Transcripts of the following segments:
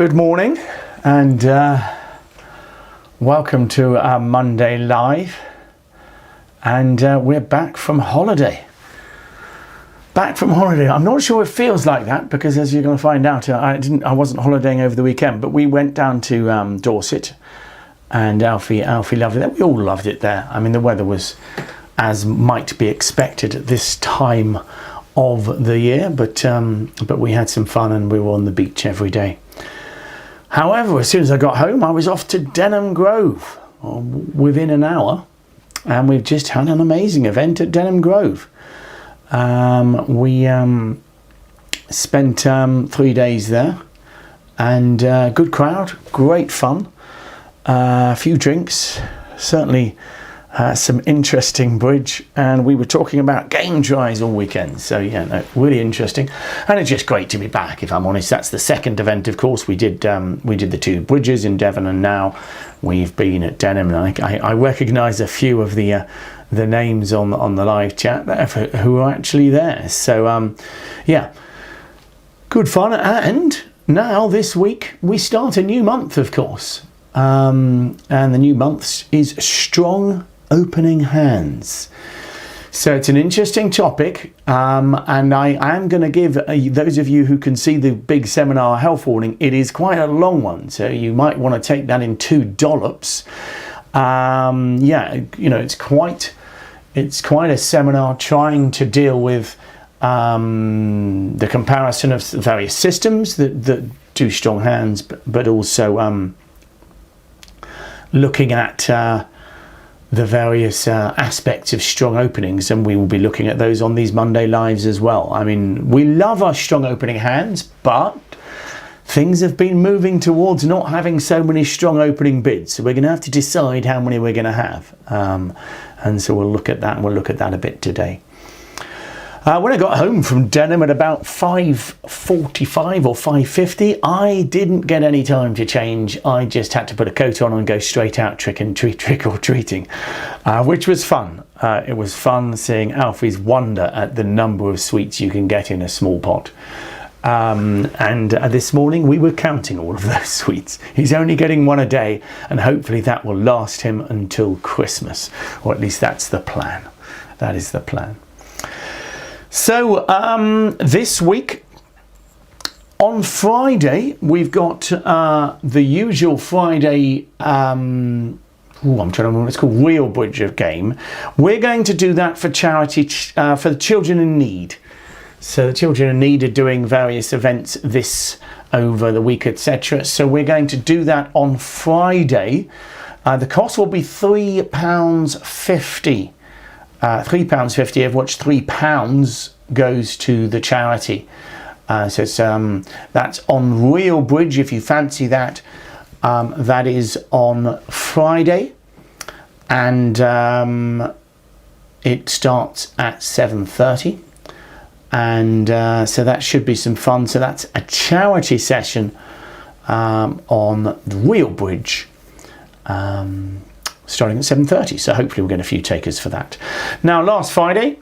Good morning and welcome to our Monday Live, and we're back from holiday. I'm not sure it feels like that because, as you're going to find out, I wasn't holidaying over the weekend, but we went down to Dorset, and Alfie loved it. We all loved it there. I mean, the weather was as might be expected at this time of the year, but we had some fun and we were on the beach every day. However, as soon as I got home, I was off to Denham Grove within an hour, and we've just had an amazing event at Denham Grove. We spent 3 days there, and good crowd, great fun, a few drinks, certainly some interesting bridge, and we were talking about game tries all weekend. So yeah, no, really interesting, and it's just great to be back. If I'm honest, that's the second event. Of course, we did the two bridges in Devon, and now we've been at Denham. And I recognise a few of the names on the live chat who are actually there. So yeah, good fun. And now this week we start a new month, of course, and the new month is Strong Opening Hands. So it's an interesting topic, and I am going to give those of you who can see the big seminar health warning, it is quite a long one, so you might want to take that in 2 dollops. Yeah, you know, it's quite a seminar trying to deal with the comparison of various systems that do strong hands, but also looking at the various aspects of strong openings, and we will be looking at those on these Monday Lives as well. I mean, we love our strong opening hands, but things have been moving towards not having so many strong opening bids, so we're going to have to decide how many we're going to have, and so we'll look at that, and we'll look at that a bit today. When I got home from Denham at about 5:45 or 5:50, I didn't get any time to change. I just had to put a coat on and go straight out trick or treating, which was fun. It was fun seeing Alfie's wonder at the number of sweets you can get in a small pot. And this morning we were counting all of those sweets. He's only getting one a day, and hopefully that will last him until Christmas, or at least that's the plan. That is the plan. So this week on Friday we've got the usual Friday I'm trying to remember what it's called, RealBridge game. We're going to do that for charity, for the children in need. So the children in need are doing various events over the week, etc. So we're going to do that on Friday. The cost will be £3.50. £3.50, of which £3 goes to the charity. So it's, that's on RealBridge if you fancy that. That is on Friday, and it starts at 7:30, and so that should be some fun. So that's a charity session on RealBridge. Starting at 7:30, so hopefully we'll get a few takers for that. Now, last Friday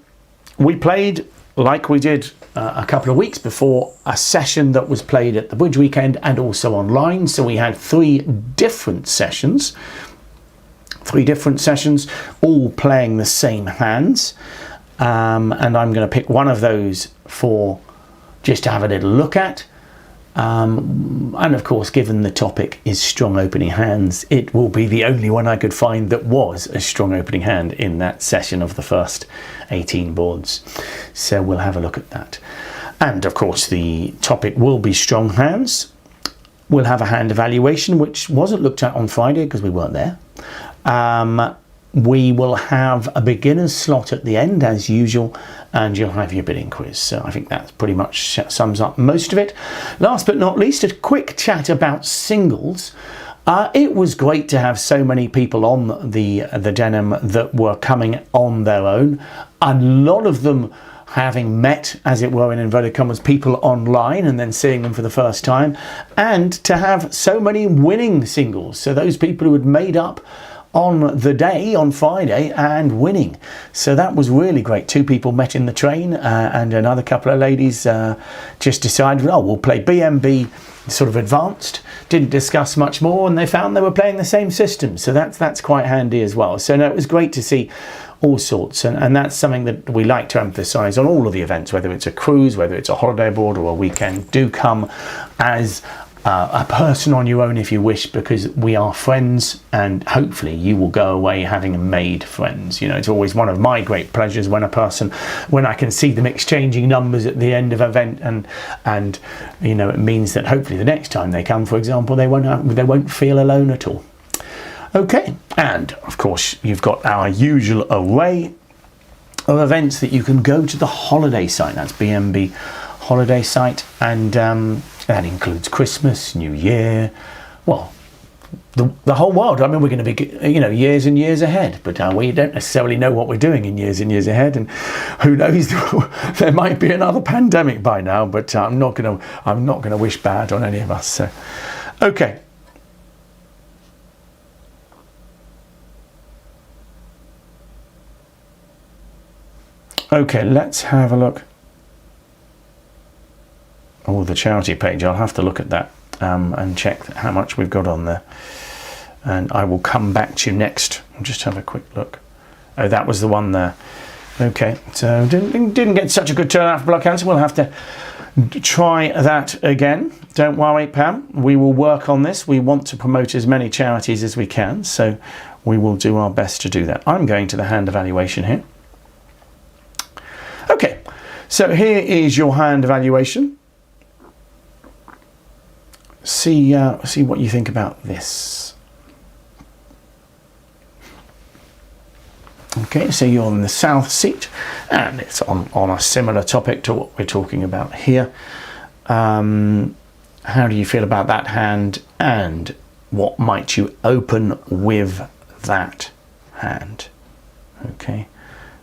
we played, like we did a couple of weeks before, a session that was played at the Bridge weekend and also online. So we had 3 different sessions, all playing the same hands, and I'm going to pick one of those for just to have a little look at. And of course, given the topic is strong opening hands, it will be the only one I could find that was a strong opening hand in that session of the first 18 boards. So we'll have a look at that. And of course, the topic will be strong hands. We'll have a hand evaluation, which wasn't looked at on Friday because we weren't there. We will have a beginner's slot at the end as usual, and you'll have your bidding quiz. So I think that pretty much sums up most of it. Last but not least, a quick chat about singles. It was great to have so many people on the Denham that were coming on their own. A lot of them having met, as it were, in inverted commas, people online and then seeing them for the first time, and to have so many winning singles. So those people who had made up on the day, on Friday, and winning. So that was really great. 2 people met in the train, and another couple of ladies just decided, oh, we'll play BMB sort of advanced. Didn't discuss much more, and they found they were playing the same system. So that's quite handy as well. So no, it was great to see all sorts, and that's something that we like to emphasize on all of the events, whether it's a cruise, whether it's a holiday abroad or a weekend. Do come as a person on your own if you wish, because we are friends, and hopefully you will go away having made friends. You know, it's always one of my great pleasures when I can see them exchanging numbers at the end of an event, and you know, it means that hopefully the next time they come, for example, they won't feel alone at all. Okay, and of course you've got our usual array of events that you can go to the holiday site. That's BMB holiday site, and that includes Christmas, New Year, well, the whole world. I mean, we're going to be, you know, years and years ahead, but we don't necessarily know what we're doing in years and years ahead, and who knows, there might be another pandemic by now, but I'm not going to wish bad on any of us. So, okay. Okay, let's have a look. Oh, the charity page, I'll have to look at that and check how much we've got on there. And I will come back to you next. I'll just have a quick look. Oh, that was the one there. Okay, so didn't get such a good turnout for blood cancer. We'll have to try that again. Don't worry, Pam. We will work on this. We want to promote as many charities as we can, so we will do our best to do that. I'm going to the hand evaluation here. Okay, so here is your hand evaluation. See what you think about this. Okay, so you're in the south seat, and it's on a similar topic to what we're talking about here. How do you feel about that hand, and what might you open with that hand? Okay,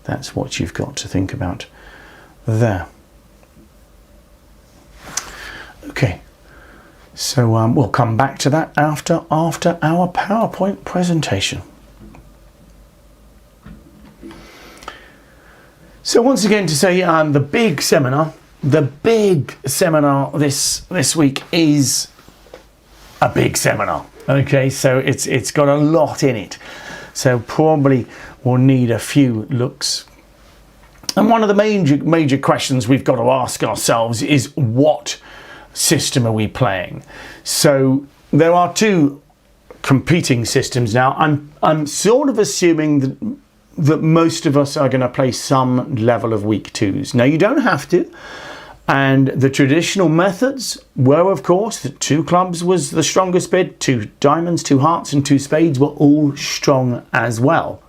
that's what you've got to think about there. Okay, so we'll come back to that after our PowerPoint presentation. So once again, to say the big seminar this week is a big seminar. Okay, so it's got a lot in it, so probably we'll need a few looks. And one of the major questions we've got to ask ourselves is, what system are we playing? So there are 2 competing systems now. I'm sort of assuming that most of us are going to play some level of week 2s. Now, you don't have to, and the traditional methods were, of course, that 2 clubs was the strongest bid, 2 diamonds, 2 hearts, and 2 spades were all strong as well.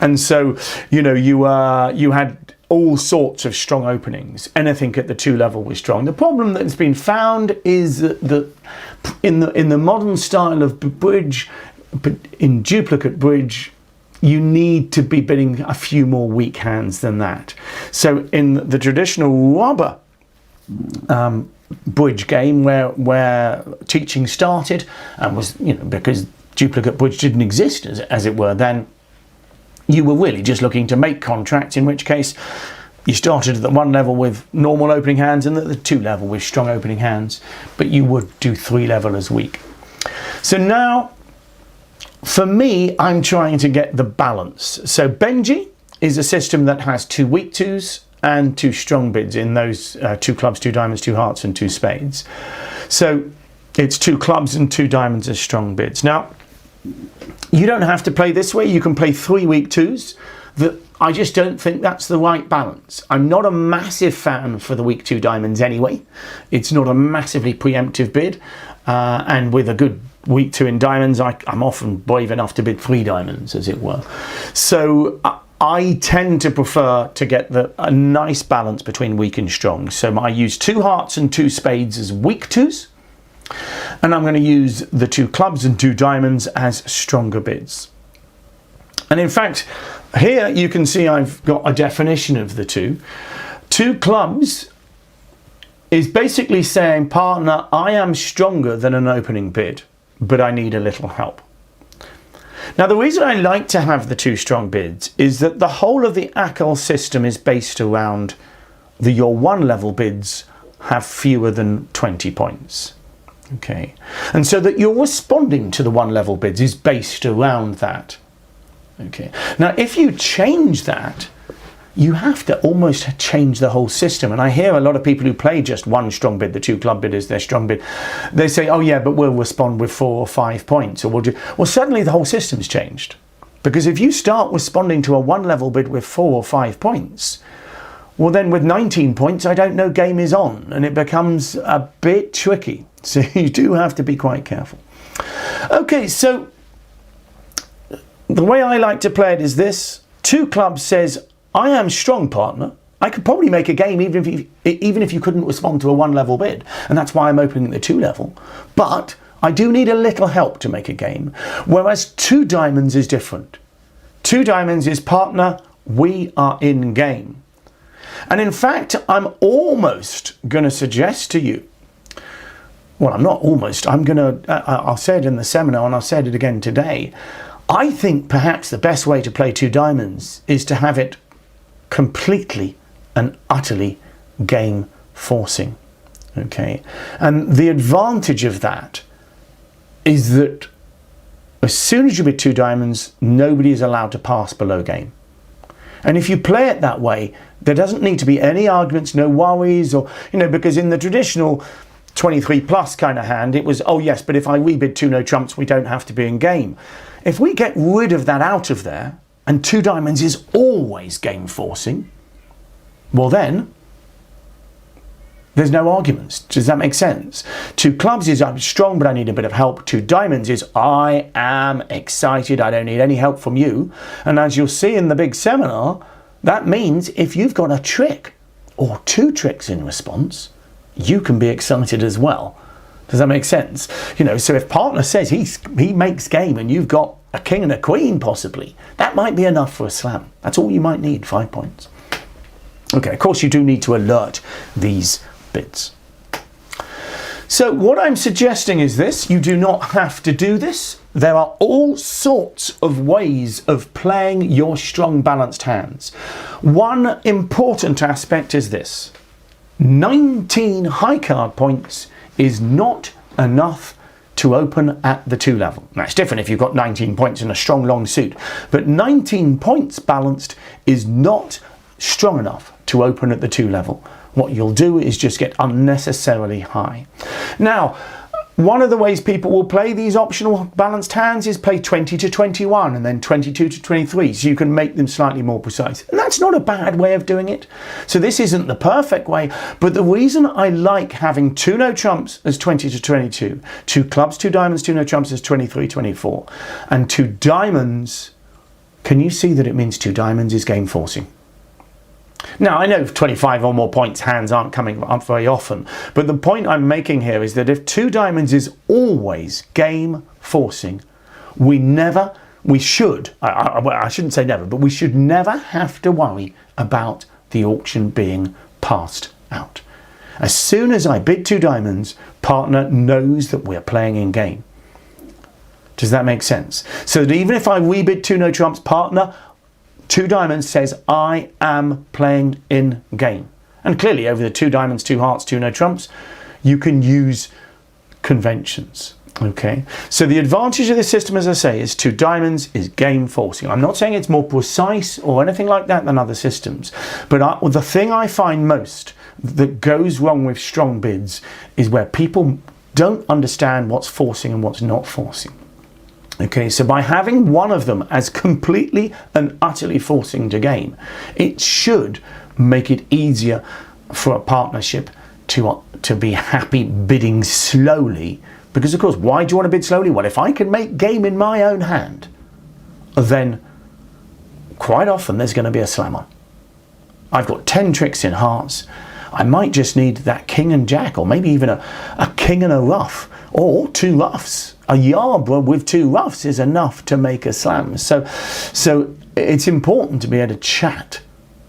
And so, you know, you had all sorts of strong openings. Anything at the 2 level was strong. The problem that's been found is that in the modern style of bridge, in duplicate bridge, you need to be bidding a few more weak hands than that. So in the traditional rubber bridge game, where teaching started, and was, you know, because duplicate bridge didn't exist as it were then, you were really just looking to make contracts, in which case you started at the 1 level with normal opening hands and at the 2 level with strong opening hands, but you would do 3 level as weak. So now, for me, I'm trying to get the balance. So Benji is a system that has 2 weak 2s and 2 strong bids in those 2 clubs, 2 diamonds, 2 hearts and 2 spades. So it's 2 clubs and 2 diamonds as strong bids. Now, you don't have to play this way. You can play 3 weak 2s. I just don't think that's the right balance. I'm not a massive fan for the weak 2 diamonds anyway. It's not a massively preemptive bid. And with a good weak 2 in diamonds, I'm often brave enough to bid 3 diamonds, as it were. So I tend to prefer to get a nice balance between weak and strong. So I use 2 hearts and 2 spades as weak 2s. And I'm going to use the 2 clubs and 2 diamonds as stronger bids. And in fact, here you can see I've got a definition of the 2. 2 clubs is basically saying, partner, I am stronger than an opening bid, but I need a little help. Now, the reason I like to have the two strong bids is that the whole of the ACL system is based around your one level bids have fewer than 20 points. Okay, and so that you're responding to the one level bids is based around that. Okay, now if you change that, you have to almost change the whole system. And I hear a lot of people who play just one strong bid, the two club bid is their strong bid. They say, oh yeah, but we'll respond with 4 or 5 points, or we'll do. Well, suddenly the whole system's changed. Because if you start responding to a one level bid with 4 or 5 points, well then with 19 points, I don't know, game is on, and it becomes a bit tricky. So you do have to be quite careful. Okay, so the way I like to play it is this. Two clubs says, I am strong, partner. I could probably make a game even if you couldn't respond to a one level bid. And that's why I'm opening the 2 level. But I do need a little help to make a game. Whereas 2 diamonds is different. 2 diamonds is, partner, we are in game. And in fact, I'm almost going to suggest to you, well, I'm not almost, I'll say it in the seminar and I'll say it again today. I think perhaps the best way to play 2 diamonds is to have it completely and utterly game forcing. Okay, and the advantage of that is that as soon as you bid 2 diamonds, nobody is allowed to pass below game. And if you play it that way, there doesn't need to be any arguments, no worries, or, you know, because in the traditional 23 plus kind of hand, it was, oh yes, but if I rebid 2 no trumps, we don't have to be in game. If we get rid of that out of there, and 2 diamonds is always game forcing, well then, there's no arguments. Does that make sense? 2 clubs is I'm strong, but I need a bit of help. 2 diamonds is I am excited, I don't need any help from you. And as you'll see in the big seminar, that means if you've got a trick or 2 tricks in response, you can be excited as well. Does that make sense? You know, so if partner says he makes game and you've got a king and a queen possibly, that might be enough for a slam. That's all you might need, 5 points. Okay, of course you do need to alert these bids. So what I'm suggesting is this: you do not have to do this. There are all sorts of ways of playing your strong balanced hands. One important aspect is this: 19 high card points is not enough to open at the 2 level. Now, it's different if you've got 19 points in a strong long suit, but 19 points balanced is not strong enough to open at the 2 level. What you'll do is just get unnecessarily high. Now, one of the ways people will play these optional balanced hands is play 20 to 21 and then 22 to 23, so you can make them slightly more precise. And that's not a bad way of doing it. So this isn't the perfect way, but the reason I like having 2 no trumps as 20 to 22, 2 clubs, 2 diamonds, 2 no trumps as 23, 24, and 2 diamonds, can you see that it means 2 diamonds is game forcing? Now, I know 25 or more points hands aren't coming up very often, but the point I'm making here is that if 2 diamonds is always game forcing, I shouldn't say never, but we should never have to worry about the auction being passed out. As soon as I bid 2 diamonds, partner knows that we're playing in game. Does that make sense? So that even if I rebid 2 no trumps, partner, 2 diamonds says I am playing in game. And clearly over the 2 diamonds, 2 hearts, 2 no trumps, you can use conventions. Okay, so the advantage of this system, as I say, is 2 diamonds is game forcing. I'm not saying it's more precise or anything like that than other systems, but the thing I find most that goes wrong with strong bids is where people don't understand what's forcing and what's not forcing. Okay, so by having one of them as completely and utterly forcing to game, it should make it easier for a partnership to be happy bidding slowly. Because of course, why do you want to bid slowly? Well, if I can make game in my own hand, then quite often there's going to be a slammer. I've got 10 tricks in hearts. I might just need that king and jack, or maybe even a king and a ruff, or 2 ruffs. A Yarborough with 2 ruffs is enough to make a slam. So it's important to be able to chat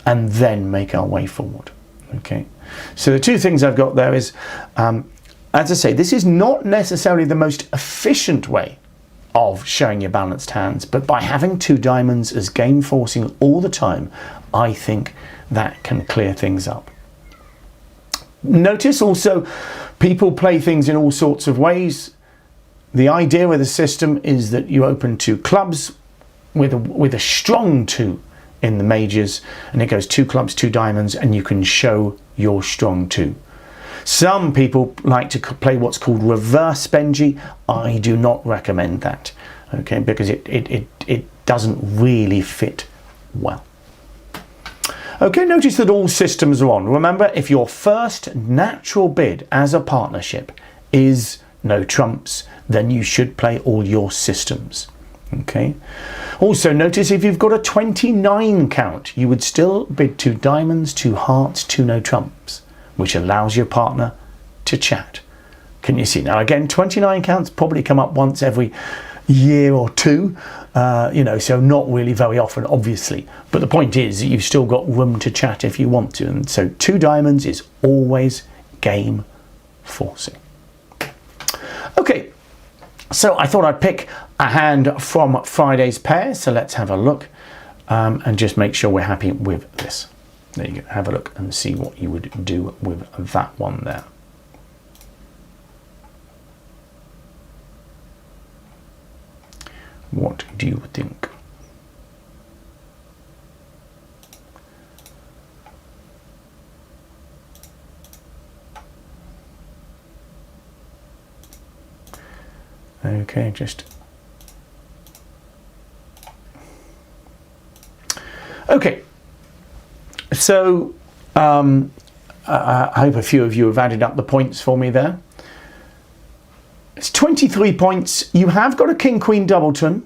and then make our way forward. Okay. So the 2 things I've got there is, as I say, this is not necessarily the most efficient way of showing your balanced hands, but by having 2 diamonds as game forcing all the time, I think that can clear things up. Notice also people play things in all sorts of ways. The idea with the system is that you open 2 clubs with a strong 2 in the majors, and it goes 2 clubs, 2 diamonds, and you can show your strong 2. Some people like to play what's called reverse Benji. I do not recommend that, okay, because it doesn't really fit well. Okay, notice that all systems are on. Remember, if your first natural bid as a partnership is no trumps, then you should play all your systems. Okay. Also notice if you've got a 29 count, you would still bid 2 diamonds, 2 hearts, 2 no trumps, which allows your partner to chat. Can you see? Now again, 29 counts probably come up once every year or 2, you know, so not really very often, obviously. But the point is that you've still got room to chat if you want to. And so 2 diamonds is always game forcing. Okay. So I thought I'd pick a hand from Friday's pair. So let's have a look and just make sure we're happy with this. There you go. Have a look and see what you would do with that one there. What do you think? Okay, just okay. So I hope a few of you have added up the points for me there. It's 23 points. You have got a king queen doubleton,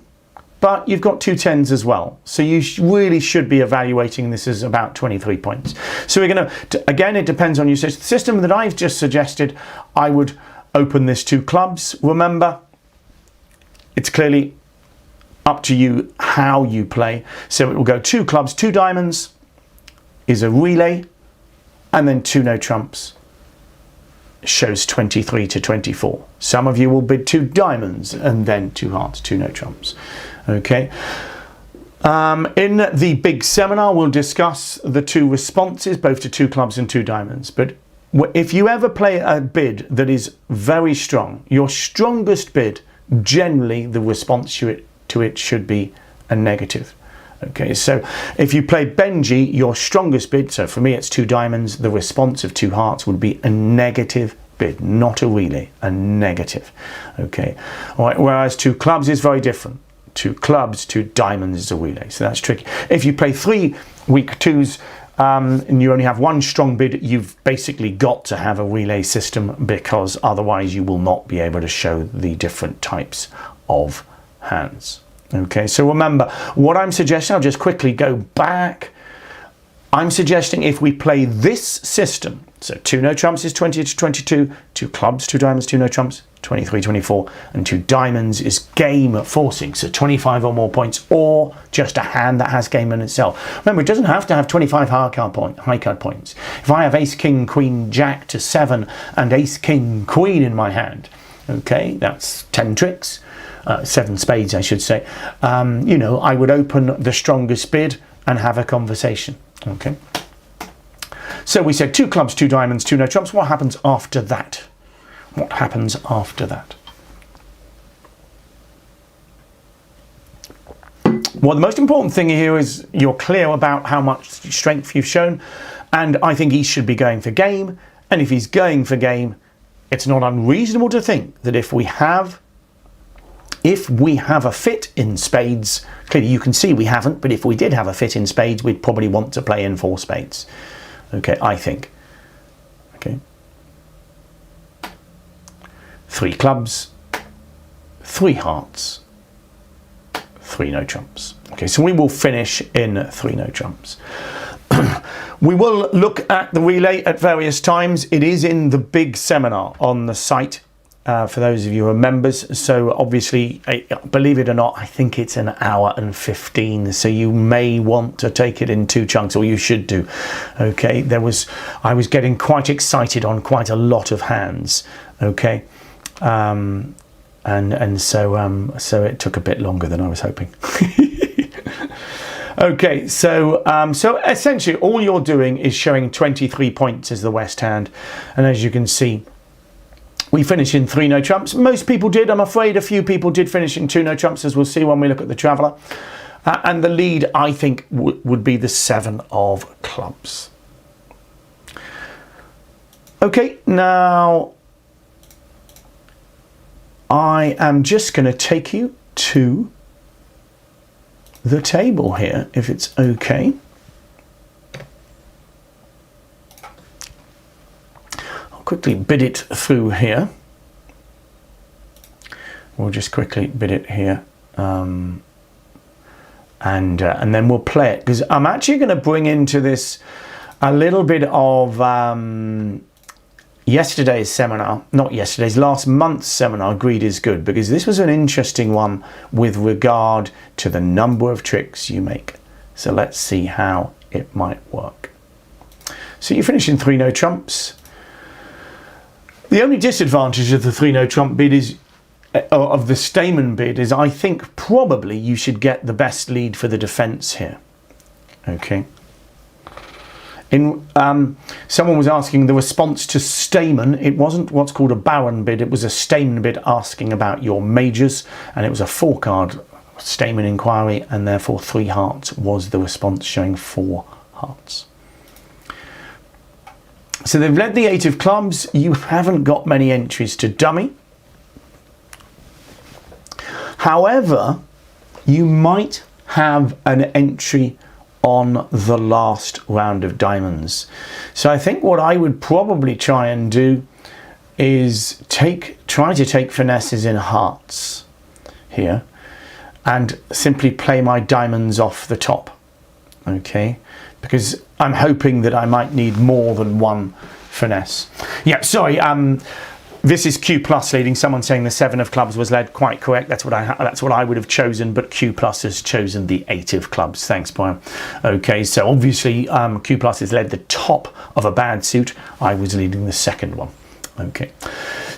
but you've got 2 10s as well. So you really should be evaluating this as about 23 points. So we're going to, again, it depends on your system. The system that I've just suggested, I would open this 2 clubs. Remember, it's clearly up to you how you play. So it will go 2 clubs, 2 diamonds is a relay, and then 2 no trumps shows 23 to 24. Some of you will bid 2 diamonds and then 2 hearts, 2 no trumps. Okay. In the big seminar, we'll discuss the 2 responses, both to 2 clubs and 2 diamonds. But if you ever play a bid that is very strong, your strongest bid, generally the response to it should be a negative. Okay, so if you play Benji, your strongest bid, so for me it's 2 diamonds, the response of 2 hearts would be a negative bid, not a relay, a negative. Okay, all right, whereas 2 clubs is very different. 2 clubs, 2 diamonds is a relay, so that's tricky. If you play 3 weak 2s and you only have 1 strong bid, you've basically got to have a relay system, because otherwise you will not be able to show the different types of hands. Okay, so remember what I'm suggesting. I'll just quickly go back. I'm suggesting if we play this system, so 2 no trumps is 20 to 22, 2 clubs, 2 diamonds, 2 no trumps, 23, 24, and 2 diamonds is game forcing, so 25 or more points, or just a hand that has game in itself. Remember, it doesn't have to have 25 high card points. If I have ace, king, queen, jack to 7 and ace, king, queen in my hand, okay, that's 10 tricks. 7 spades, I should say. You know, I would open the strongest bid and have a conversation. Okay. So we said 2 clubs, 2 diamonds, 2 no trumps. What happens after that? What happens after that? Well, the most important thing here is you're clear about how much strength you've shown, and I think he should be going for game. And if he's going for game, it's not unreasonable to think that if we have a fit in spades, clearly you can see we haven't, but if we did have a fit in spades, we'd probably want to play in 4 spades. Okay, I think. Okay. 3 clubs, 3 hearts, 3 no trumps. Okay, so we will finish in 3 no trumps. We will look at the relay at various times. It is in the big seminar on the site. For those of you who are members, so obviously, believe it or not, I think it's an hour and 15, so you may want to take it in 2 chunks, or you should do. Okay, I was getting quite excited on quite a lot of hands. Okay, and so so it took a bit longer than I was hoping. Okay, so so essentially all you're doing is showing 23 points as the West Hand, and as you can see, we finished in 3 no trumps. Most people did. I'm afraid a few people did finish in 2 no trumps, as we'll see when we look at the Traveller. And the lead, I think, would be the 7 of clubs. Okay, now I am just going to take you to the table here, if it's okay. I'll quickly bid it through here. We'll just quickly bid it here, and then we'll play it, because I'm actually going to bring into this a little bit of yesterday's seminar, not yesterday's, last month's seminar, Greed is Good, because this was an interesting one with regard to the number of tricks you make. So let's see how it might work. So you finish in 3 no trumps. The only disadvantage of the 3 no trump bid is, of the Stayman bid, is I think probably you should get the best lead for the defence here. Okay. Someone was asking the response to Stayman. It wasn't what's called a Baron bid, it was a Stayman bid asking about your majors, and it was a 4-card Stayman inquiry, and therefore 3 hearts was the response, showing 4 hearts. So they've led the 8 of clubs. You haven't got many entries to dummy. However, you might have an entry on the last round of diamonds. So I think what I would probably try and do is try to take finesses in hearts here and simply play my diamonds off the top. Okay, because I'm hoping that I might need more than 1 finesse. Yeah, sorry, this is Q plus leading. Someone saying the 7 of clubs was led. Quite correct. That's what I would have chosen. But Q plus has chosen the 8 of clubs. Thanks, Brian. Okay, so obviously Q plus has led the top of a bad suit. I was leading the second one. Okay,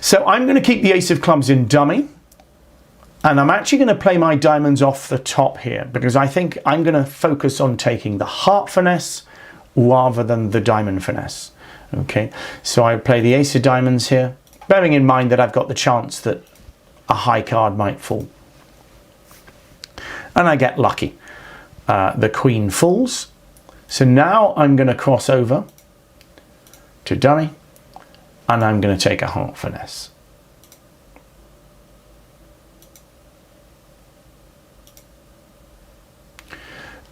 so I'm going to keep the ace of clubs in dummy, and I'm actually going to play my diamonds off the top here, because I think I'm going to focus on taking the heart finesse rather than the diamond finesse. Okay, so I play the ace of diamonds here, bearing in mind that I've got the chance that a high card might fall. And I get lucky. The queen falls. So now I'm going to cross over to dummy, and I'm going to take a heart finesse.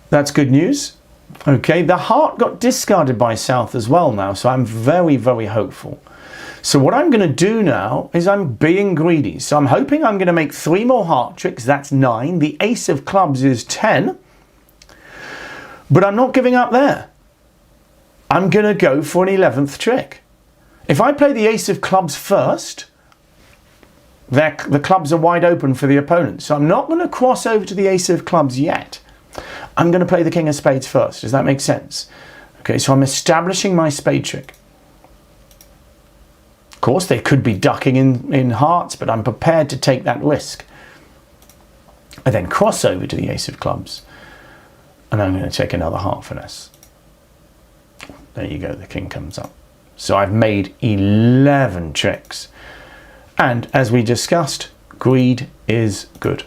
That's good news. Okay, the heart got discarded by South as well now, so I'm very, very hopeful. So what I'm going to do now is I'm being greedy. So I'm hoping I'm going to make 3 more heart tricks. That's 9. The ace of clubs is 10. But I'm not giving up there. I'm going to go for an 11th trick. If I play the ace of clubs first, the clubs are wide open for the opponent. So I'm not going to cross over to the ace of clubs yet. I'm going to play the king of spades first. Does that make sense? Okay, so I'm establishing my spade trick. Of course, they could be ducking in hearts, but I'm prepared to take that risk. I then cross over to the ace of clubs, and I'm going to take another heart finesse. There you go, the king comes up. So I've made 11 tricks. And as we discussed, greed is good.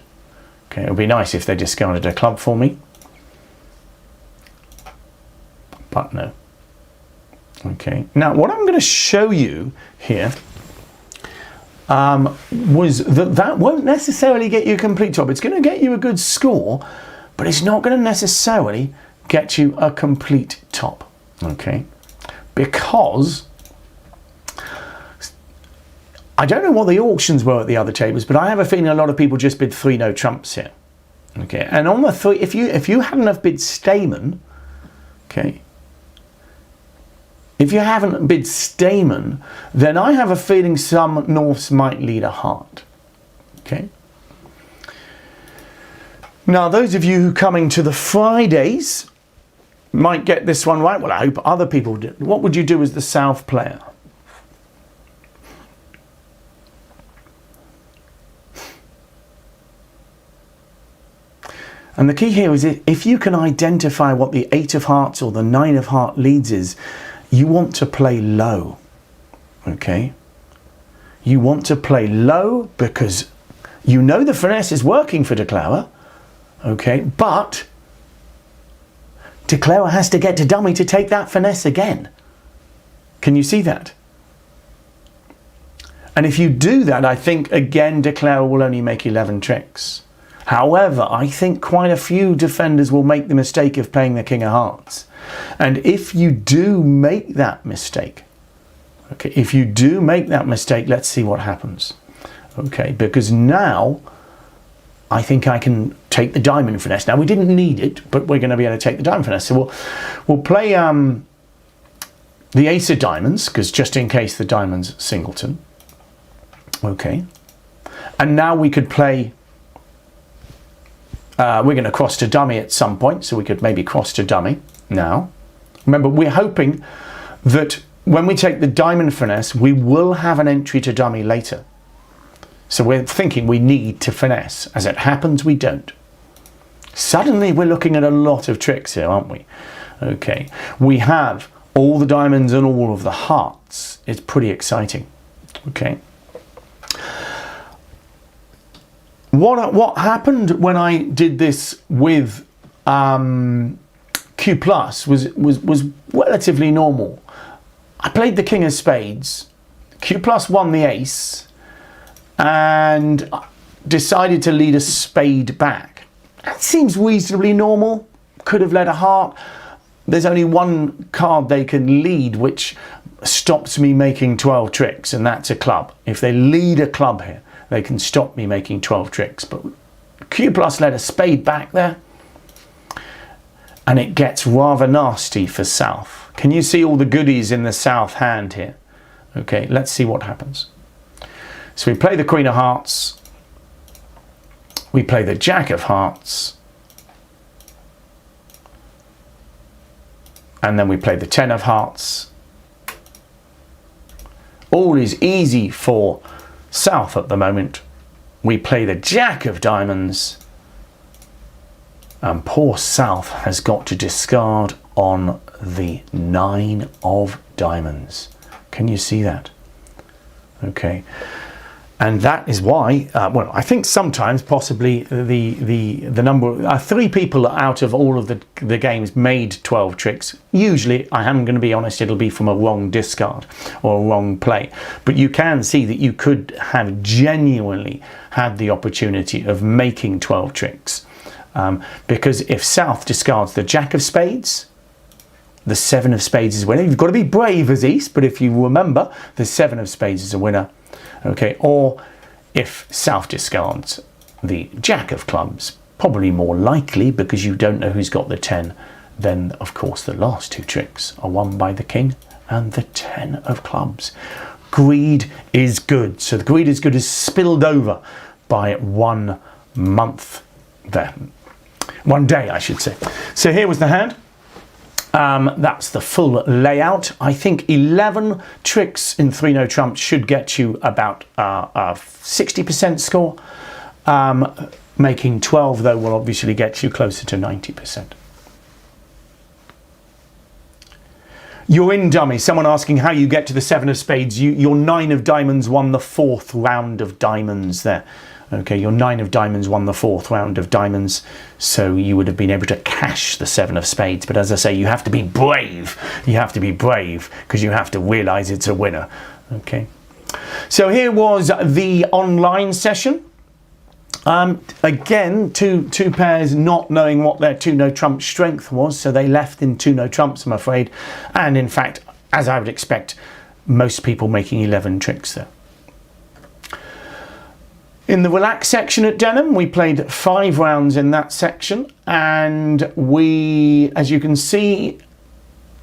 Okay, it would be nice if they discarded a club for me, but no. Okay, now what I'm going to show you here was that won't necessarily get you a complete top. It's going to get you a good score, but it's not going to necessarily get you a complete top. Okay, because I don't know what the auctions were at the other tables, but I have a feeling a lot of people just bid 3 no trumps here. Okay, and on the 3, if you hadn't have bid Stayman, okay. If you haven't bid Stayman, then I have a feeling some Norths might lead a heart. Okay. Now, those of you who are coming to the Fridays might get this one right. Well, I hope other people do. What would you do as the South player? And the key here is if you can identify what the 8 of hearts or the 9 of heart leads is, you want to play low, okay? You want to play low because you know the finesse is working for declarer, okay? But declarer has to get to dummy to take that finesse again. Can you see that? And if you do that, I think, again, declarer will only make 11 tricks. However, I think quite a few defenders will make the mistake of playing the king of hearts. And if you do make that mistake, okay, if you do make that mistake, let's see what happens. Okay, because now I think I can take the diamond finesse. Now, we didn't need it, but we're going to be able to take the diamond finesse. So we'll play the ace of diamonds, because just in case the diamond's singleton. Okay. And now we could play... we're going to cross to dummy at some point, so we could maybe cross to dummy now. Remember, we're hoping that when we take the diamond finesse, we will have an entry to dummy later. So we're thinking we need to finesse. As it happens, we don't. Suddenly, we're looking at a lot of tricks here, aren't we? Okay. We have all the diamonds and all of the hearts. It's pretty exciting. Okay. What happened when I did this with Q plus was relatively normal. I played the king of spades, Q plus won the ace, and decided to lead a spade back. That seems reasonably normal. Could have led a heart. There's only one card they can lead which stops me making 12 tricks, and that's a club. If they lead a club here, they can stop me making 12 tricks. But Q plus led a spade back there, and it gets rather nasty for South. Can you see all the goodies in the South hand here? Okay, let's see what happens. So we play the Queen of Hearts, we play the Jack of Hearts, and then we play the 10 of Hearts. All is easy for South at the moment. We play the Jack of Diamonds, and poor South has got to discard on the 9 of Diamonds. Can you see that? Okay, and that is why, well, I think sometimes possibly the number, 3 people out of all of the games made 12 tricks. Usually, I am going to be honest, it'll be from a wrong discard or a wrong play. But you can see that you could have genuinely had the opportunity of making 12 tricks. Because if South discards the Jack of Spades, the 7 of Spades is a winner. You've got to be brave as East, but if you remember, the 7 of Spades is a winner. Okay, or if South discards the Jack of Clubs, probably more likely because you don't know who's got the 10, then of course the last 2 tricks are won by the King and the 10 of Clubs. Greed is good. So the greed is good is spilled over by 1 month there. 1 day, I should say. So here was the hand. That's the full layout. I think 11 tricks in 3 no trumps should get you about a 60% score. Making 12 though will obviously get you closer to 90%. You're in dummy. Someone asking how you get to the 7 of Spades. Your 9 of Diamonds won the 4th round of Diamonds there. Okay, your 9 of Diamonds won the 4th round of Diamonds, so you would have been able to cash the 7 of Spades. But as I say, you have to be brave. You have to be brave because you have to realise it's a winner. Okay, so here was the online session. Again, two pairs not knowing what their 2 no trump strength was, so they left in 2 no trumps, I'm afraid. And in fact, as I would expect, most people making 11 tricks there. In the relax section at Denham, we played 5 rounds in that section, and we, as you can see,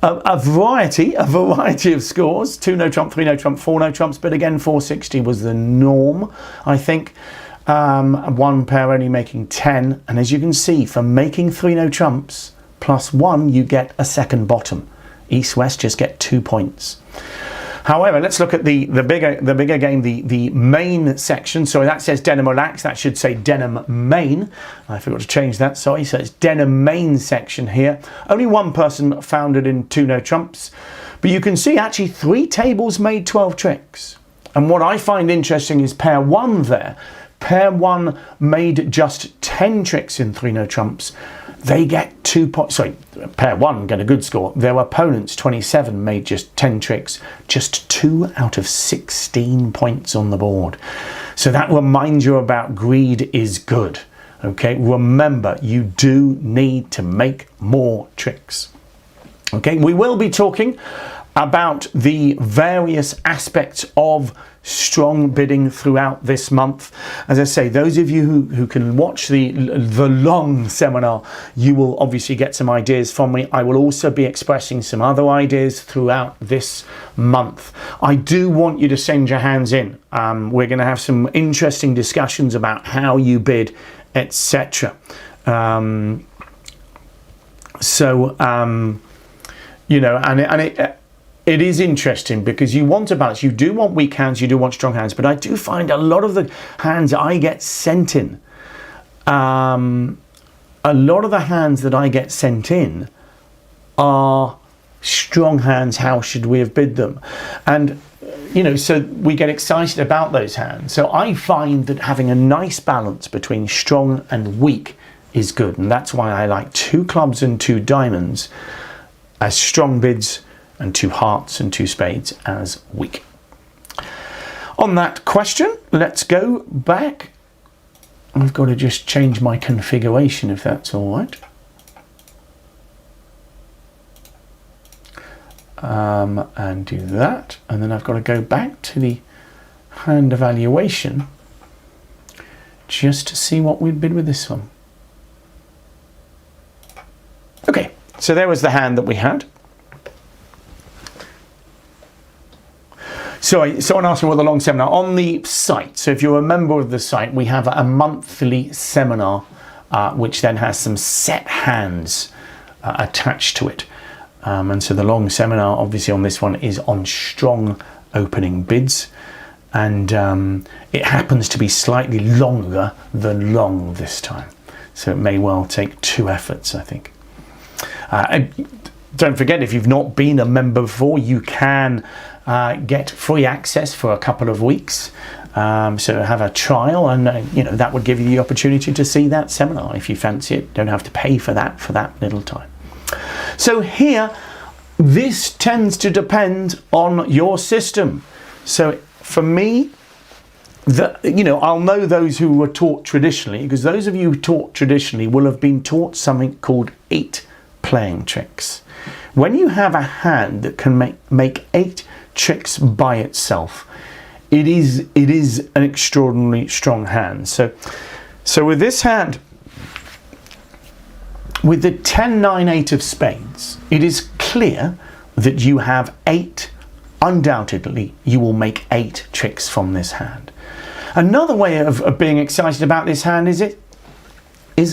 a variety of scores. 2 no trump, 3 no trump, 4 no trumps, but again 460 was the norm, I think. 1 pair only making 10, and as you can see, for making 3 no trumps plus 1, you get a second bottom. East-West just get 2 points. However, let's look at the bigger game, the main section. So that says denim relax, that should say denim main. I forgot to change that, sorry. So it's denim main section here. Only one person found it in 2 no trumps, but you can see actually 3 tables made 12 tricks. And what I find interesting is pair 1 there. Pair 1 made just 10 tricks in 3 no trumps. They get 2 points. Sorry, pair 1 get a good score. Their opponents, 27, made just 10 tricks. Just 2 out of 16 points on the board. So that reminds you about greed is good. Okay, remember, you do need to make more tricks. Okay, we will be talking about the various aspects of strong bidding throughout this month. As I say, those of you who can watch the long seminar, you will obviously get some ideas from me. I will also be expressing some other ideas throughout this month. I do want you to send your hands in. We're going to have some interesting discussions about how you bid, etc. You know, and it is interesting because you want a balance. You do want weak hands, you do want strong hands, but I do find a lot of the hands I get sent in, a lot of the hands that I get sent in are strong hands. How should we have bid them? And, you know, so we get excited about those hands. So I find that having a nice balance between strong and weak is good. And that's why I like 2 clubs and 2 diamonds as strong bids, and 2 hearts and 2 spades as weak. On that question, let's go back. I've got to just change my configuration if that's all right. And do that. And then I've got to go back to the hand evaluation just to see what we'd bid with this one. Okay, so there was the hand that we had. So someone asked me what the long seminar on the site. So if you're a member of the site, we have a monthly seminar, which then has some set hands attached to it. And so the long seminar, obviously on this one, is on strong opening bids. And it happens to be slightly longer than long this time. So it may well take 2 efforts, I think. Don't forget, if you've not been a member before, you can get free access for a couple of weeks. So have a trial, and you know, that would give you the opportunity to see that seminar if you fancy it. Don't have to pay for that little time. So here, this tends to depend on your system. So for me, you know, I'll know those who were taught traditionally, because those of you who taught traditionally will have been taught something called 8 playing tricks. When you have a hand that can make 8 tricks by itself, it is an extraordinarily strong hand. So with this hand, with the 10, 9, 8 of spades, it is clear that you have 8. Undoubtedly, you will make 8 tricks from this hand. Another way of being excited about this hand is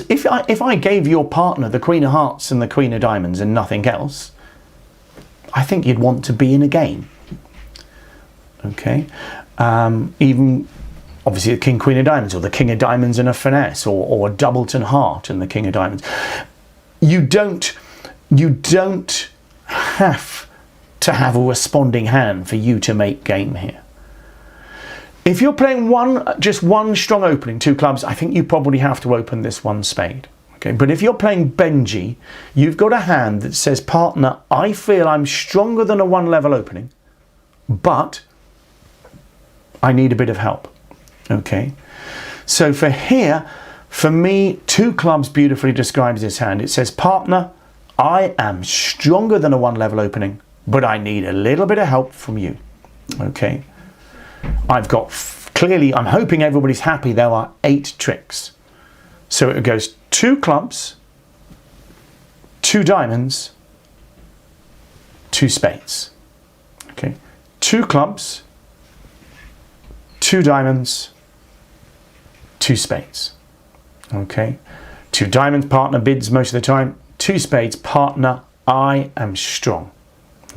if I gave your partner the Queen of Hearts and the Queen of Diamonds and nothing else, I think you'd want to be in a game. Okay, even obviously the King, Queen of Diamonds, or the King of Diamonds and a finesse, or a Doubleton Heart and the King of Diamonds. You don't have to have a responding hand for you to make game here. If you're playing just one strong opening, 2 clubs, I think you probably have to open this 1 spade. Okay, but if you're playing Benji, you've got a hand that says, partner, I feel I'm stronger than a 1 level opening, but I need a bit of help. Okay, so for here, for me, 2 clubs beautifully describes this hand. It says, partner, I am stronger than a 1 level opening, but I need a little bit of help from you. Okay, I've got clearly, I'm hoping everybody's happy, there are 8 tricks. So it goes 2 clubs, 2 diamonds, 2 spades. Okay, 2 clubs, 2 diamonds, 2 spades. Okay, 2 diamonds, partner bids most of the time. 2 spades, partner, I am strong.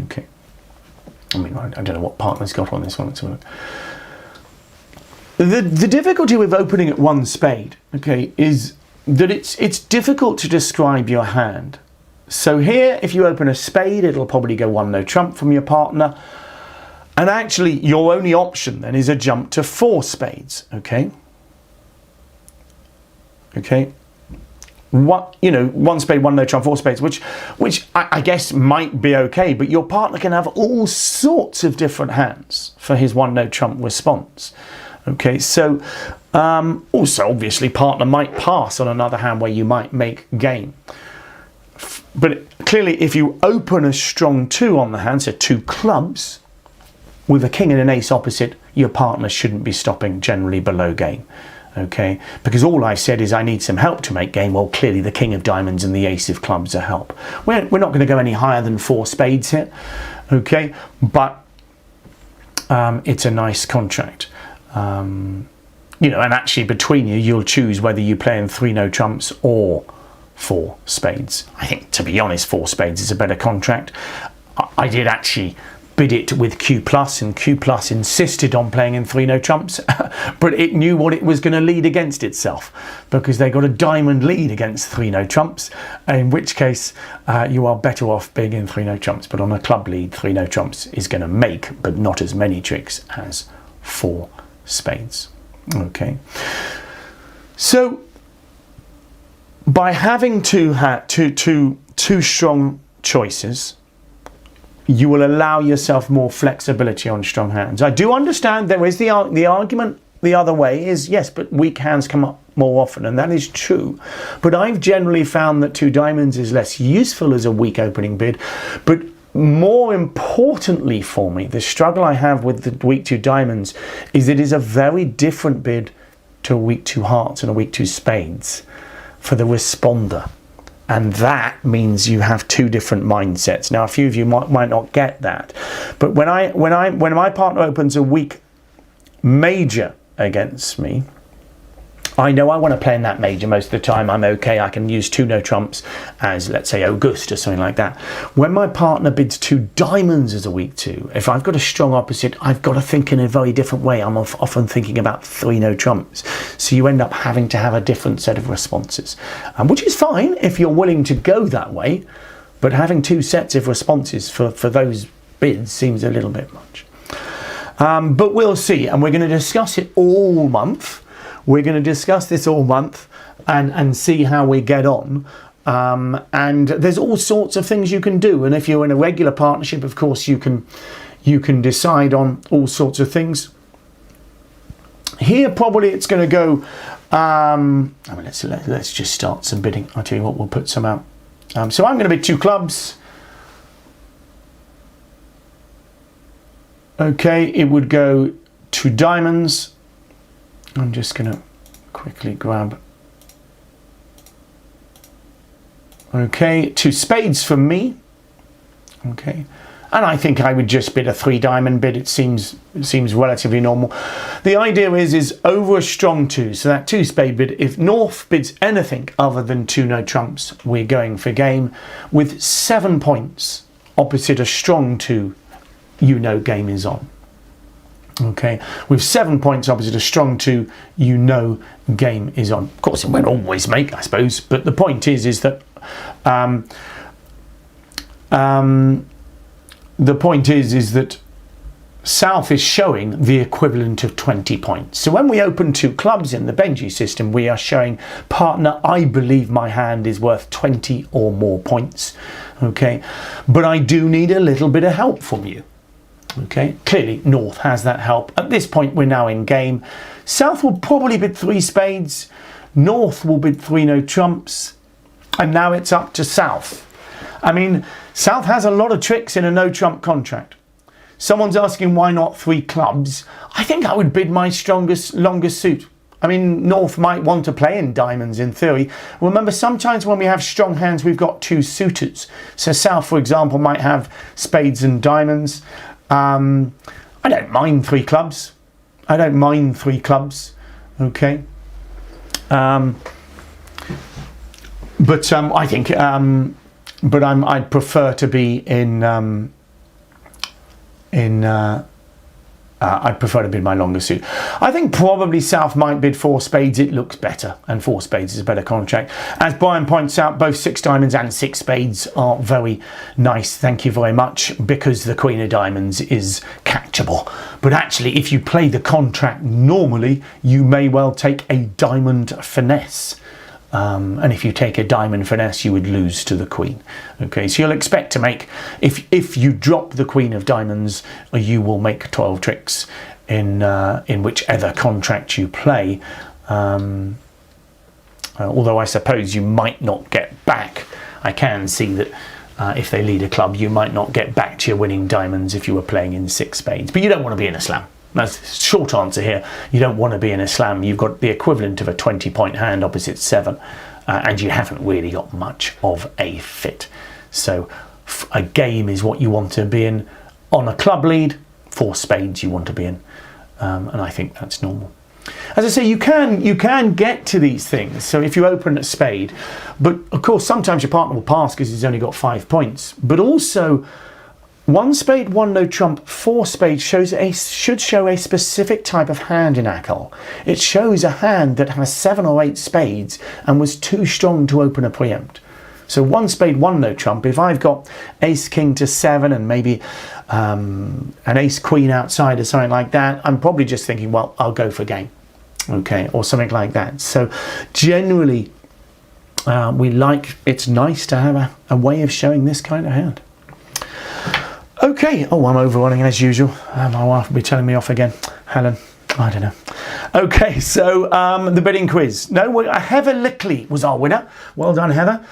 Okay. I mean, I don't know what partner's got on this one. Let's have a look. The difficulty with opening at one spade, okay, is that it's difficult to describe your hand. So here, if you open a spade, it'll probably go 1 no trump from your partner. And actually, your only option then is a jump to 4 spades, okay? Okay. What, you know, 1 spade, 1 no trump, 4 spades, which I guess might be okay, but your partner can have all sorts of different hands for his 1 no trump response. Okay, so also obviously partner might pass on another hand where you might make game. But clearly if you open a strong 2 on the hand, so 2 clubs, with a king and an ace opposite, your partner shouldn't be stopping generally below game. Okay, because all I said is I need some help to make game. Well, clearly the king of diamonds and the ace of clubs are help. We're not going to go any higher than 4 spades here. Okay, but it's a nice contract. You know, and actually between you, you'll choose whether you play in 3 no trumps or 4 spades. I think, to be honest, 4 spades is a better contract. I did actually bid it with Q+, and Q+ insisted on playing in 3 no trumps, but it knew what it was going to lead against itself, because they got a diamond lead against 3 no trumps, in which case you are better off being in 3 no trumps. But on a club lead, 3 no trumps is going to make, but not as many tricks as 4 spades. Okay, so by having two strong choices, you will allow yourself more flexibility on strong hands. I do understand there is the argument the other way is, yes, but weak hands come up more often, and that is true. But I've generally found that 2 diamonds is less useful as a weak opening bid. But more importantly for me, the struggle I have with the weak 2 diamonds is it is a very different bid to a weak 2 hearts and a weak 2 spades for the responder. And that means you have 2 different mindsets. Now, a few of you might not get that, but when my partner opens a weak major against me, I know I want to play in that major most of the time. I'm okay. I can use 2 no trumps as, let's say, August or something like that. When my partner bids 2 diamonds as a weak 2, if I've got a strong opposite, I've got to think in a very different way. I'm often thinking about 3 no trumps. So you end up having to have a different set of responses, which is fine if you're willing to go that way. But having 2 sets of responses for those bids seems a little bit much. But we'll see, and we're going to discuss it all month. We're going to discuss this all month and see how we get on. And there's all sorts of things you can do. And if you're in a regular partnership, of course, you can decide on all sorts of things. Here, probably it's going to go. I mean, let's just start some bidding. I'll tell you what, we'll put some out. So I'm going to bid 2 clubs. Okay, it would go 2 diamonds. I'm just going to quickly grab. Okay, 2 spades from me. Okay, and I think I would just bid a 3 diamond bid. It seems relatively normal. The idea is over a strong 2, so that 2 spade bid. If North bids anything other than 2 no trumps, we're going for game with 7 points opposite a strong 2. You know game is on. Okay, with 7 points opposite a strong 2, you know game is on. Of course, it won't always make, I suppose, but the point is that the point is that South is showing the equivalent of 20 points. So when we open 2 clubs in the Benji system, we are showing partner, I believe my hand is worth 20 or more points. Okay, but I do need a little bit of help from you. Okay, clearly North has that help. At this point, we're now in game. South will probably bid 3 spades. North will bid 3 no trumps. And now it's up to South. I mean, South has a lot of tricks in a no trump contract. Someone's asking why not 3 clubs. I think I would bid my longest suit. I mean, North might want to play in diamonds in theory. Remember, sometimes when we have strong hands, we've got 2 suitors. So South, for example, might have spades and diamonds. I don't mind 3 clubs. I don't mind 3 clubs. Okay. But I think, I'd prefer to be in I'd prefer to bid my longer suit. I think probably South might bid 4 spades. It looks better, and 4 spades is a better contract. As Brian points out, both 6 diamonds and 6 spades are very nice. Thank you very much, because the Queen of Diamonds is catchable. But actually, if you play the contract normally, you may well take a diamond finesse. And if you take a diamond finesse, you would lose to the Queen. Okay, so you'll expect to make, if you drop the Queen of Diamonds, you will make 12 tricks in whichever contract you play. Although I suppose you might not get back. I can see that if they lead a club, you might not get back to your winning diamonds if you were playing in 6 spades. But you don't want to be in a slam. That's the short answer here. You don't want to be in a slam. You've got the equivalent of a 20-point hand opposite 7, and you haven't really got much of a fit. So a game is what you want to be in. On a club lead, 4 spades you want to be in, and I think that's normal. As I say, you can get to these things. So if you open a spade, but of course sometimes your partner will pass because he's only got 5 points. But also, 1 spade, 1 no trump, 4 spades should show a specific type of hand in alcohol. It shows a hand that has 7 or 8 spades and was too strong to open a preempt. So 1 spade, 1 no trump. If I've got ace king to 7 and maybe an ace queen outside or something like that, I'm probably just thinking, well, I'll go for game, okay, or something like that. So generally, it's nice to have a way of showing this kind of hand. Okay, oh, I'm overrunning as usual. My wife will be telling me off again. Helen, I don't know. Okay, so the bidding quiz. No, Heather Lickley was our winner. Well done, Heather.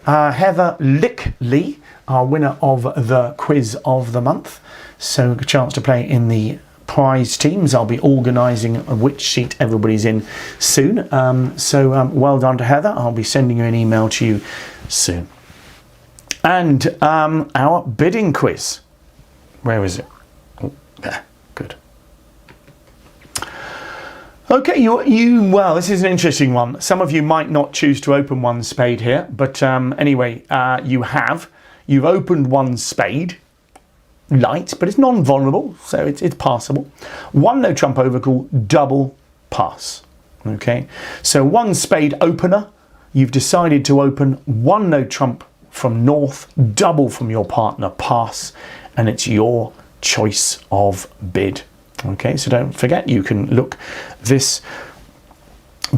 Heather Lickley, our winner of the quiz of the month. So a chance to play in the prize teams. I'll be organising which sheet everybody's in soon. Well done to Heather. I'll be sending you an email to you soon. And our bidding quiz. Where is it? Oh, there, good. Okay, well, this is an interesting one. Some of you might not choose to open 1 spade here, but anyway, you've opened 1 spade, light, but it's non-vulnerable, so it's passable. 1 no trump overcall, double pass. Okay, so 1 spade opener, you've decided to open 1 no trump from north, double from your partner, pass, and it's your choice of bid. Okay, so don't forget, you can look this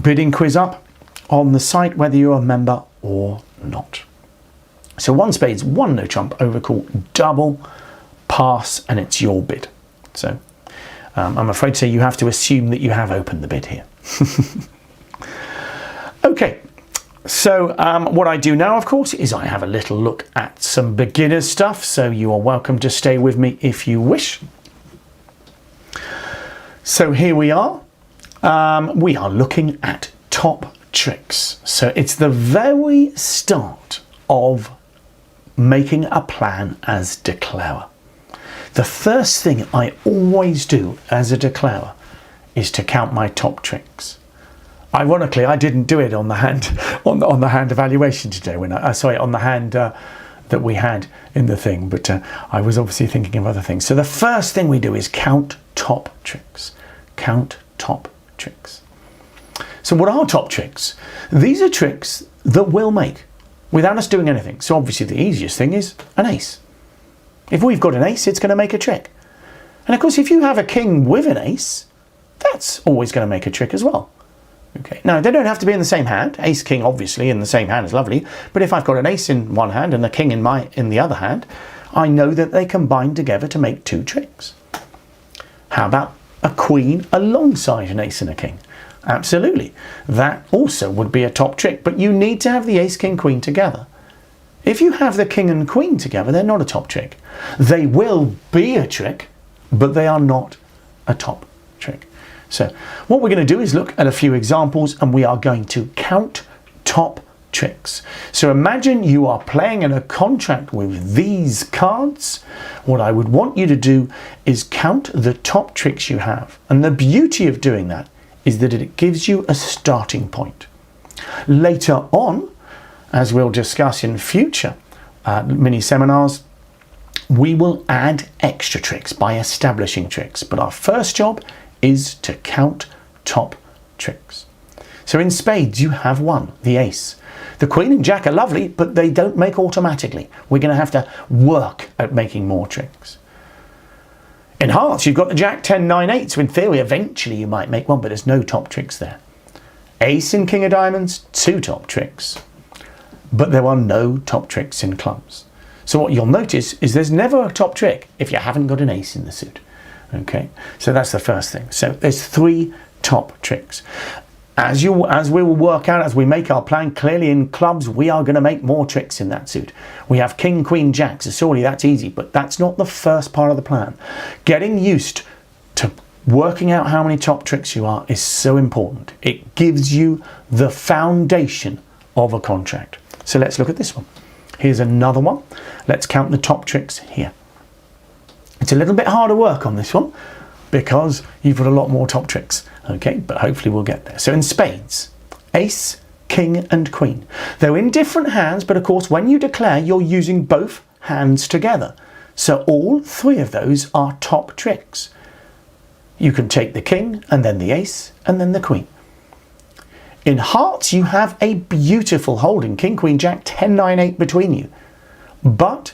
bidding quiz up on the site, whether you're a member or not. So 1 spades, 1 no trump, overcall, double, pass, and it's your bid. So I'm afraid to say you have to assume that you have opened the bid here. Okay. So what I do now, of course, is I have a little look at some beginner stuff. So you are welcome to stay with me if you wish. So here we are. We are looking at top tricks. So it's the very start of making a plan as declarer. The first thing I always do as a declarer is to count my top tricks. Ironically, I didn't do it on the hand on the hand evaluation today. On the hand that we had in the thing, but I was obviously thinking of other things. So the first thing we do is count top tricks. Count top tricks. So what are top tricks? These are tricks that we'll make without us doing anything. So obviously the easiest thing is an ace. If we've got an ace, it's going to make a trick. And of course, if you have a king with an ace, that's always going to make a trick as well. Okay. Now, they don't have to be in the same hand. Ace, king, obviously, in the same hand is lovely. But if I've got an ace in one hand and a king in the other hand, I know that they combine together to make 2 tricks. How about a queen alongside an ace and a king? Absolutely. That also would be a top trick, but you need to have the ace, king, queen together. If you have the king and queen together, they're not a top trick. They will be a trick, but they are not a top trick. So what we're going to do is look at a few examples, and we are going to count top tricks. So imagine you are playing in a contract with these cards. What I would want you to do is count the top tricks you have. And the beauty of doing that is that it gives you a starting point. Later on, as we'll discuss in future mini seminars, we will add extra tricks by establishing tricks, but our first job is to count top tricks. So in spades, you have one, the ace. The queen and jack are lovely, but they don't make automatically. We're going to have to work at making more tricks. In hearts, you've got the jack, 10, 9, 8. So in theory, eventually you might make one, but there's no top tricks there. Ace and king of diamonds, 2 top tricks. But there are no top tricks in clubs. So what you'll notice is there's never a top trick if you haven't got an ace in the suit. Okay, so that's the first thing. So there's 3 top tricks. As we will work out, as we make our plan, clearly in clubs, we are going to make more tricks in that suit. We have king, queen, jack, so surely that's easy, but that's not the first part of the plan. Getting used to working out how many top tricks you are is so important. It gives you the foundation of a contract. So let's look at this one. Here's another one. Let's count the top tricks here. It's a little bit harder work on this one because you've got a lot more top tricks. Okay, but hopefully we'll get there. So in spades, ace, king and queen. They're in different hands, but of course when you declare, you're using both hands together. So all 3 of those are top tricks. You can take the king and then the ace and then the queen. In hearts, you have a beautiful holding, king, queen, jack, 10, 9, 8 between you. But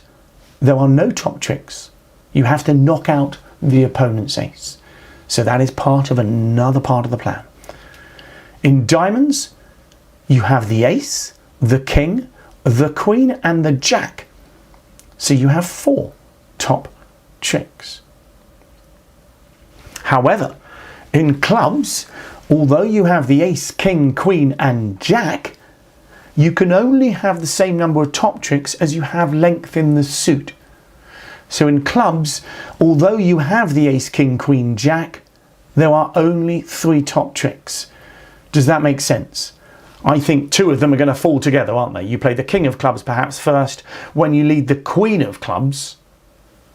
there are no top tricks. You have to knock out the opponent's ace. So that is part of another part of the plan. In diamonds, you have the ace, the king, the queen and the jack. So you have 4 top tricks. However, in clubs, although you have the ace, king, queen and jack, you can only have the same number of top tricks as you have length in the suit. So in clubs, although you have the ace, king, queen, jack, there are only 3 top tricks. Does that make sense? I think 2 of them are going to fall together, aren't they? You play the king of clubs perhaps first. When you lead the queen of clubs,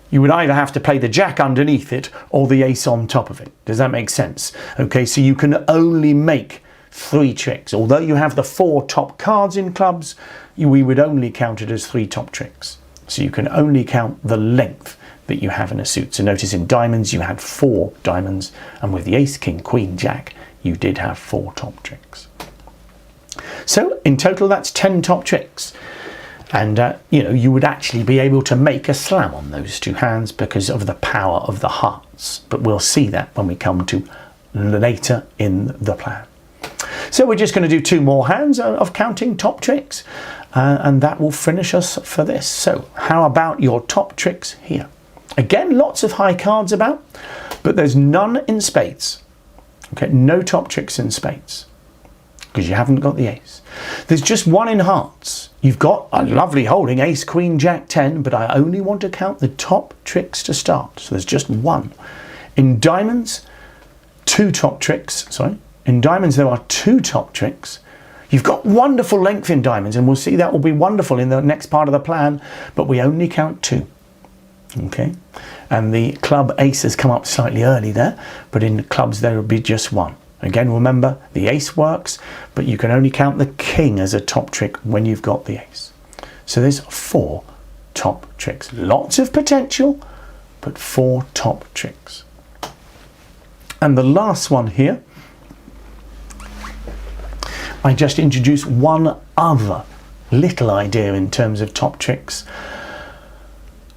you would either have to play the jack underneath it or the ace on top of it. Does that make sense? Okay, so you can only make 3 tricks. Although you have the 4 top cards in clubs, we would only count it as 3 top tricks. So you can only count the length that you have in a suit. So notice in diamonds you had 4 diamonds, and with the ace, king, queen, jack, you did have 4 top tricks. So in total that's 10 top tricks. And you would actually be able to make a slam on those 2 hands because of the power of the hearts. But we'll see that when we come to later in the plan. So we're just going to do 2 more hands of counting top tricks. And that will finish us for this. So how about your top tricks here? Again, lots of high cards about, but there's none in spades. Okay, no top tricks in spades because you haven't got the ace. There's just 1 in hearts. You've got a lovely holding, ace, queen, jack, 10, but I only want to count the top tricks to start. So there's just 1. In diamonds, 2 top tricks. Sorry. In diamonds, there are 2 top tricks. You've got wonderful length in diamonds, and we'll see that will be wonderful in the next part of the plan, but we only count 2. Okay, and the club ace has come up slightly early there, but in clubs there will be just 1. Again, remember, the ace works, but you can only count the king as a top trick when you've got the ace. So there's 4 top tricks. Lots of potential, but 4 top tricks. And the last one here, I just introduced one other little idea in terms of top tricks.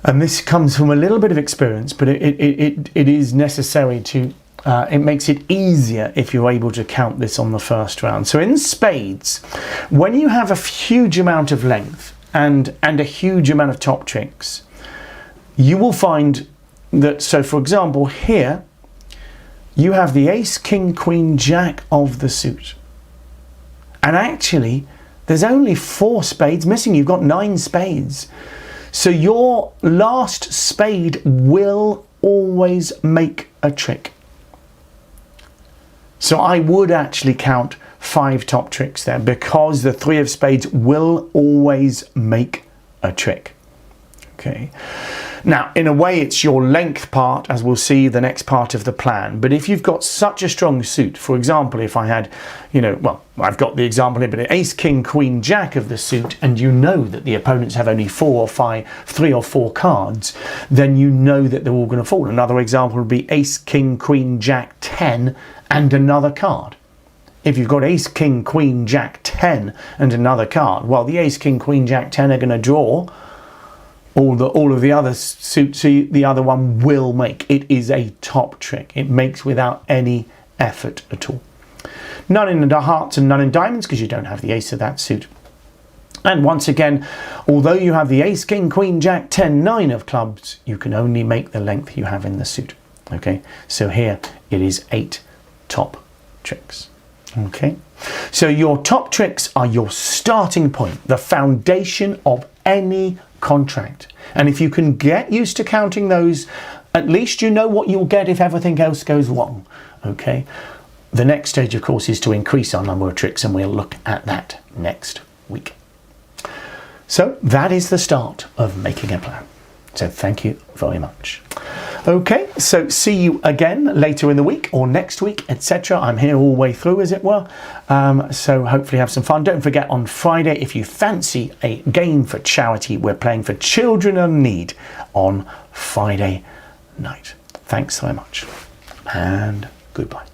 And this comes from a little bit of experience, but it is necessary to, it makes it easier if you're able to count this on the first round. So in spades, when you have a huge amount of length and a huge amount of top tricks, you will find that, so for example, here, you have the ace, king, queen, jack of the suit. And actually, there's only 4 spades missing. You've got 9 spades. So your last spade will always make a trick. So I would actually count 5 top tricks there because the 3 of spades will always make a trick. Okay. Now, in a way, it's your length part, as we'll see the next part of the plan. But if you've got such a strong suit, for example, if I had, well, I've got the example here, but ace, king, queen, jack of the suit, and you know that the opponents have only 3 or 4 cards, then you know that they're all going to fall. Another example would be ace, king, queen, jack, 10, and another card. If you've got ace, king, queen, jack, 10, and another card, well, the ace, king, queen, jack, 10 are going to draw all of the other suits the other one will make. It is a top trick. It makes without any effort at all. None in the hearts and none in diamonds, because you don't have the ace of that suit. And once again, although you have the ace, king, queen, jack, 10, 9 of clubs, you can only make the length you have in the suit. Okay, so here it is 8 top tricks. Okay, so your top tricks are your starting point, the foundation of any contract. And if you can get used to counting those, at least you know what you'll get if everything else goes wrong. Okay, the next stage, of course, is to increase our number of tricks, and we'll look at that next week. So that is the start of making a plan. So thank you very much. Okay, so see you again later in the week or next week, etc. I'm here all the way through, as it were. So hopefully have some fun. Don't forget, on Friday, if you fancy a game for charity, we're playing for Children in Need on Friday night. Thanks so much, and goodbye.